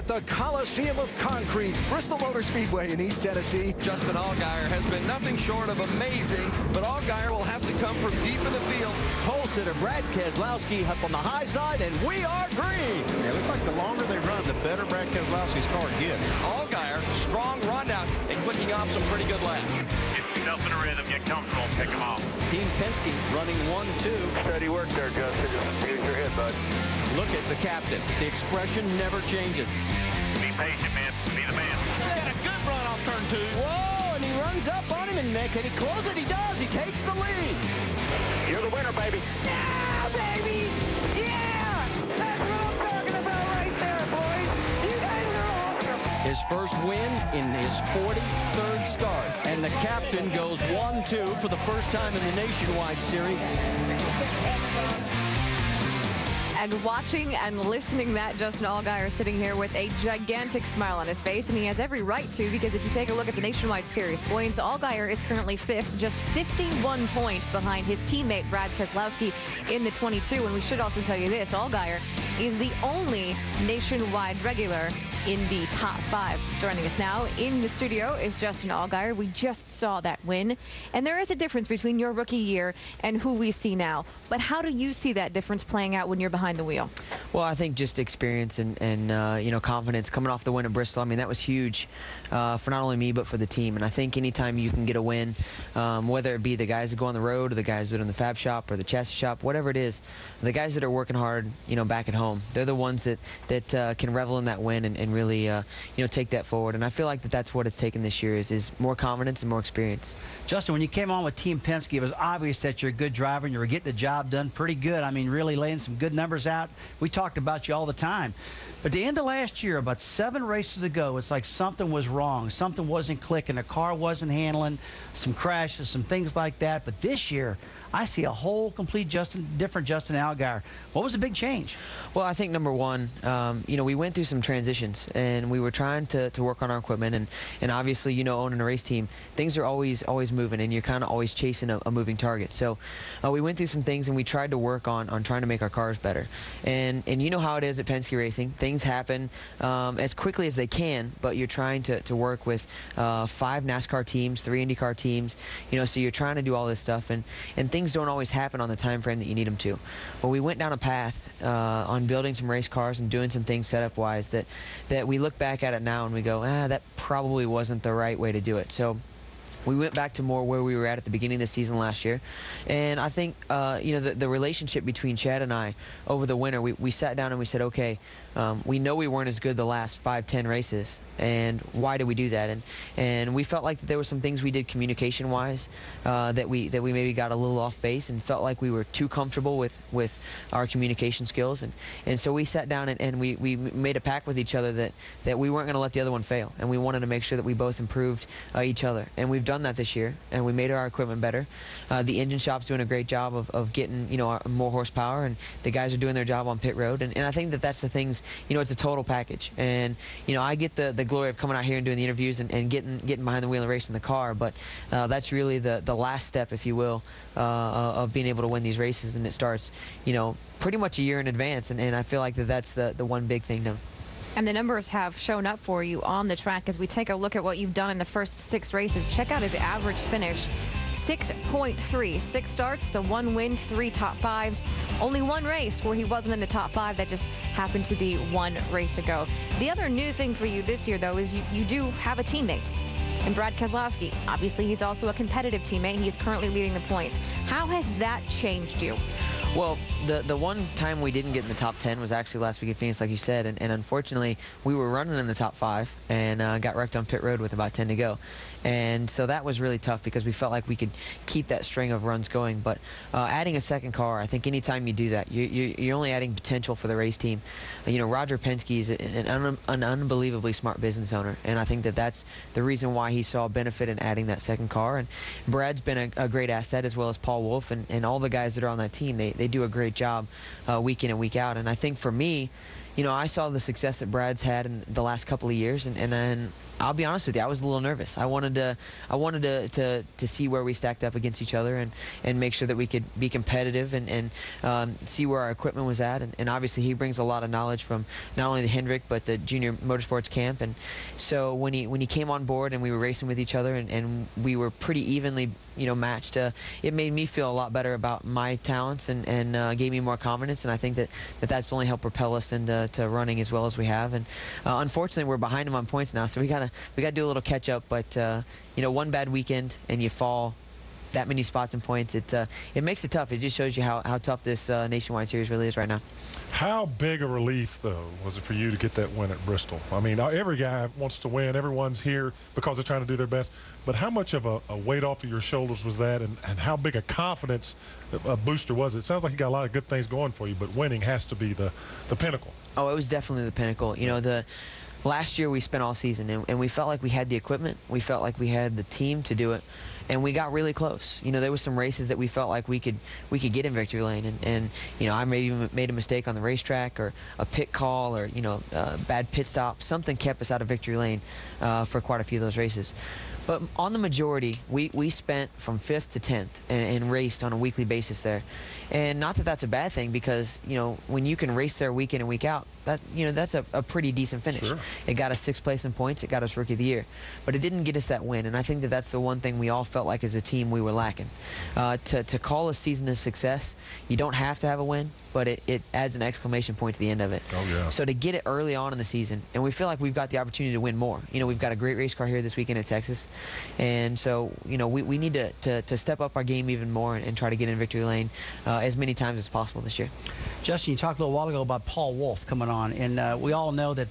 the Coliseum of Concrete, Bristol Motor Speedway in East Tennessee. Justin Allgaier has been nothing short of amazing, but Allgaier will have to come from deep in the field. Pole sitter Brad Keselowski up on the high side, and we are green. Yeah, it looks like the longer they run, the better Brad Keselowski's car gets. Allgaier, strong run out and clicking off some pretty good laps. Get yourself in a rhythm, get comfortable, and pick them off. Team Penske running 1-2. Steady work there, Justin. Just use your head, bud. Look at the captain. The expression never changes. Be patient, man. Be the man. He's got a good run off turn 2. Whoa, and he runs up on him, and can he close it? He does. He takes the lead. You're the winner, baby. Yeah, baby! Yeah! That's what I'm talking about right there, boys. You guys are awesome. His first win in his 43rd start. And the captain goes 1-2 for the first time in the Nationwide Series. And watching and listening that, Justin Allgaier sitting here with a gigantic smile on his face, and he has every right to, because if you take a look at the Nationwide Series points, Allgaier is currently 5th, just 51 points behind his teammate Brad Keselowski in the 22. And we should also tell you this, Allgaier is the only nationwide regular in the top 5. Joining us now in the studio is Justin Allgaier. We just saw that win, and there is a difference between your rookie year and who we see now. But how do you see that difference playing out when you're behind the wheel? Well, I think just experience and you know, confidence coming off the win at Bristol. I mean, that was huge for not only me but for the team. And I think anytime you can get a win, whether it be the guys that go on the road or the guys that are in the fab shop or the chassis shop, whatever it is, the guys that are working hard, you know, back at home, they're the ones that can revel in that win and really you know, take that forward. And I feel like that's what it's taken this year is more confidence and more experience. Justin, when you came on with Team Penske, it was obvious that you're a good driver and you were getting the job done pretty good. I mean, really laying some good numbers out. We talked about you all the time. But the end of last year, about 7 races ago, it's like something was wrong. Something wasn't clicking. The car wasn't handling, some crashes, some things like that. But this year, I see a whole complete different Justin Allgaier. What was the big change? Well, I think number one, you know, we went through some transitions and we were trying to work on our equipment, and obviously, you know, owning a race team, things are always moving, and you're kind of always chasing a moving target. So we went through some things and we tried to work on trying to make our cars better. And you know how it is at Penske Racing. Things happen as quickly as they can, but you're trying to work with 5 NASCAR teams, 3 IndyCar teams, you know, so you're trying to do all this stuff, and things don't always happen on the time frame that you need them to. Well, we went down a path on building some race cars and doing some things setup-wise that we look back at it now and we go, that probably wasn't the right way to do it. So we went back to more where we were at the beginning of the season last year. And I think, you know, the relationship between Chad and I over the winter, we sat down and we said, okay, we know we weren't as good the last 5-10 races, and why did we do that? And we felt like that there were some things we did communication-wise that we maybe got a little off base and felt like we were too comfortable with our communication skills. And so we sat down and we made a pact with each other that we weren't going to let the other one fail, and we wanted to make sure that we both improved each other. And we've done that this year, and we made our equipment better. The engine shop's doing a great job of getting, you know, more horsepower, and the guys are doing their job on pit road. And I think that's the things, you know, it's a total package. And, you know, I get the glory of coming out here and doing the interviews and getting behind the wheel and racing the car, but that's really the last step, if you will, of being able to win these races. And it starts, you know, pretty much a year in advance, and I feel like that's the one big thing now. And the numbers have shown up for you on the track as we take a look at what you've done in the first 6 races. Check out his average finish. 6.3, 6 starts, the 1 win, 3 top 5s. Only 1 race where he wasn't in the top 5. That just happened to be 1 race ago. The other new thing for you this year, though, is you do have a teammate. And Brad Keselowski, obviously he's also a competitive teammate. He is currently leading the points. How has that changed you? Well, the one time we didn't get in the top 10 was actually last week at Phoenix, like you said, and unfortunately we were running in the top 5 and got wrecked on pit road with about 10 to go. And so that was really tough because we felt like we could keep that string of runs going. But adding a second car, I think anytime you do that, you're only adding potential for the race team. You know, Roger Penske is an unbelievably smart business owner, and I think that's the reason why he saw benefit in adding that second car. And Brad's been a great asset, as well as Paul Wolf and all the guys that are on that team. They do a great job week in and week out. And I think for me, you know, I saw the success that Brad's had in the last couple of years, and then I'll be honest with you, I was a little nervous. I wanted to see where we stacked up against each other and make sure that we could be competitive and see where our equipment was at. And obviously he brings a lot of knowledge from not only the Hendrick but the junior motorsports camp. And so when he came on board and we were racing with each other and we were pretty evenly matched, it made me feel a lot better about my talents and gave me more confidence. And I think that's only helped propel us into running as well as we have. And unfortunately we're behind him on points now, so we gotta do a little catch up. But one bad weekend and you fall that many spots and points, it makes it tough. It just shows you how tough this nationwide series really is right now. How big a relief, though, was it for you to get that win at Bristol? I mean, every guy wants to win. Everyone's here because they're trying to do their best. But how much of a weight off of your shoulders was that, and how big a confidence booster was it? It sounds like you got a lot of good things going for you, but winning has to be the pinnacle. Oh, it was definitely the pinnacle. Last year we spent all season and we felt like we had the equipment, we felt like we had the team to do it, and we got really close. There was some races that we felt like we could get in victory lane, and I maybe made a mistake on the racetrack or a pit call or a bad pit stop. Something kept us out of victory lane for quite a few of those races. But on the majority, we spent from 5th to 10th and raced on a weekly basis there. And not that that's a bad thing, because when you can race there week in and week out, that's a pretty decent finish. Sure. It got us 6th place in points. It got us Rookie of the Year. But it didn't get us that win, and I think that's the one thing we all felt like as a team we were lacking. To call a season a success, you don't have to have a win, but it adds an exclamation point to the end of it. Oh, yeah. So to get it early on in the season, and we feel like we've got the opportunity to win more. We've got a great race car here this weekend at Texas, and so we need to step up our game even more and try to get in victory lane as many times as possible this year. Justin, you talked a little while ago about Paul Wolf coming on, and we all know that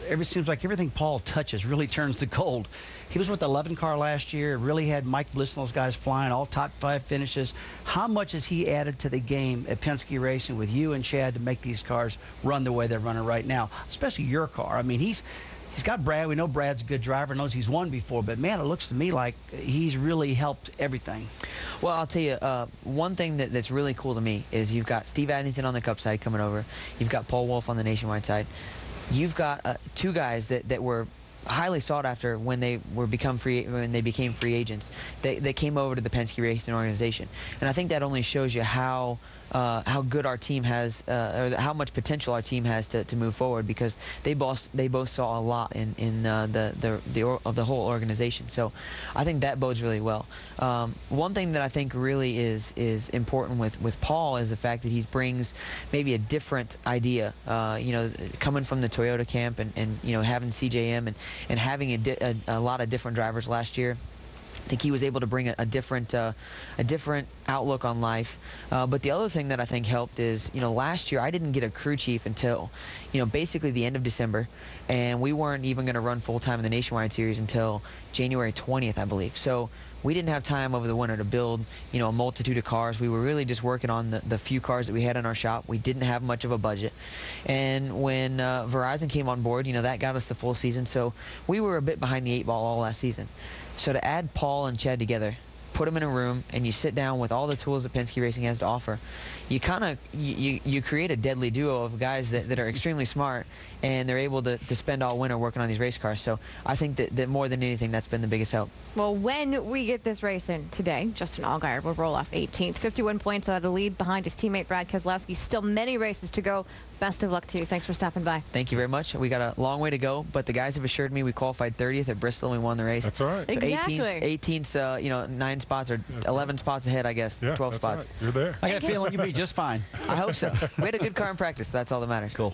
it seems like everything Paul touches really turns to gold. He was with the 11 car last year, really had Mike Bliss and those guys flying, all top 5 finishes. How much has he added to the game at Penske Racing with you and Chad to make these cars run the way they're running right now, especially your car? I mean, he's got Brad. We know Brad's a good driver, knows he's won before, but man, it looks to me like he's really helped everything. Well, I'll tell you, one thing that's really cool to me is you've got Steve Addington on the Cup side coming over. You've got Paul Wolf on the Nationwide side. You've got 2 guys that were highly sought after when they became free agents. They came over to the Penske Racing organization, and I think that only shows you how good our team has, or how much potential our team has to move forward, because they both saw a lot in the whole organization. So I think that bodes really well. One thing that I think really is important with Paul is the fact that he brings maybe a different idea. Coming from the Toyota camp and having CJM and having a lot of different drivers last year. I think he was able to bring a different outlook on life. But the other thing that I think helped is, last year I didn't get a crew chief until, basically the end of December, and we weren't even going to run full-time in the Nationwide Series until January 20th, I believe. So we didn't have time over the winter to build, a multitude of cars. We were really just working on the few cars that we had in our shop. We didn't have much of a budget. And when Verizon came on board, that got us the full season. So we were a bit behind the 8 ball all last season. So to add Paul and Chad together, put them in a room, and you sit down with all the tools that Penske Racing has to offer, you create a deadly duo of guys that are extremely smart, and they're able to spend all winter working on these race cars. So I think that more than anything, that's been the biggest help. Well, when we get this race in today, Justin Allgaier will roll off 18th, 51 points out of the lead behind his teammate Brad Keselowski. Still many races to go. Best of luck to you. Thanks for stopping by. Thank you very much. We got a long way to go, but the guys have assured me we qualified 30th at Bristol and we won the race. That's all right. So exactly. 18th's 9 spots or 11 spots ahead, I guess. Yeah, 12 spots. Right. You're there. I got a feeling you'll be just fine. I hope so. We had a good car in practice. So that's all that matters. Cool.